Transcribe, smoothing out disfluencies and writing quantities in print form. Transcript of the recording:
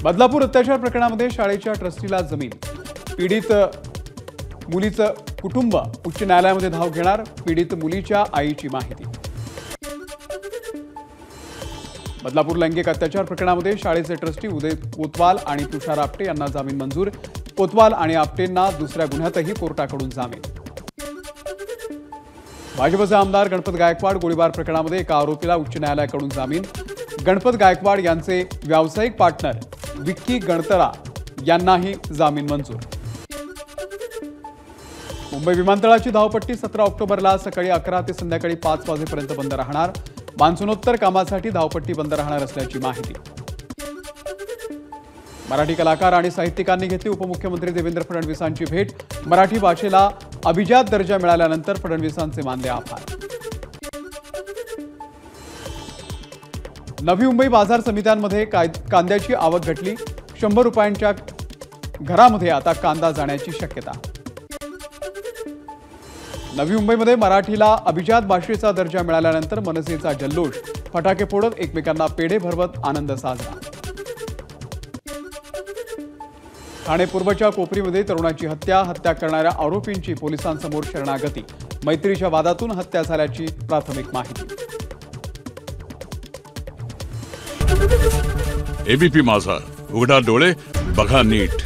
बदलापूर अत्याचार प्रकरणामध्ये शाळेच्या ट्रस्टीला जमीन, पीडित मुलीचं कुटुंब उच्च न्यायालयामध्ये धाव घेणार, पीडित मुलीच्या आईची माहिती। बदलापूर लैंगिक अत्याचार प्रकरणामध्ये शाळेचे ट्रस्टी उदय कोतवाल आणि तुषार आपटे यांना जामीन मंजूर। कोतवाल आणि आपटेंना दुसऱ्या गुन्ह्यातही कोर्टाकडून जामीन। भाजपचे आमदार गणपत गायकवाड गोळीबार प्रकरणामध्ये एका आरोपीला उच्च न्यायालयाकडून जामीन। गणपत गायकवाड यांचे व्यावसायिक पार्टनर विक्की गणतरा यांनाही जामीन मंजूर। मुंबई विमानतळाची धावपट्टी 17 ऑक्टोबरला सकाळी 11 ते संध्याकाळी 5 वाजेपर्यंत बंद राहणार। मान्सूनोत्तर कामासाठी धावपट्टी बंद राहणार असल्याची माहिती। मराठी कलाकार आणि साहित्यिकांनी घेतली उपमुख्यमंत्री देवेंद्र फडणवीसांची भेट। मराठी भाषेला अभिजात दर्जा मिळाल्यानंतर फडणवीसांचे मानले आभार। नवी मुंबई बाजार समित्यांमध्ये कांद्याची आवक घटली। 100 रुपयांच्या घरामध्ये आता कांदा जाण्याची शक्यता। नवी मुंबईमध्ये मराठीला अभिजात भाषेचा दर्जा मिळाल्यानंतर मनसेचा जल्लोष, फटाके फोडत एकमेकांना पेढे भरवत आनंद साजरा। ठाणे पूर्वच्या कोपरीमध्ये तरुणाची हत्या करणाऱ्या आरोपींची पोलिसांसमोर शरणागती। मैत्रीच्या वादातून हत्या झाल्याची प्राथमिक माहिती। एबीपी माझा, उघडा डोळे बघा नीट।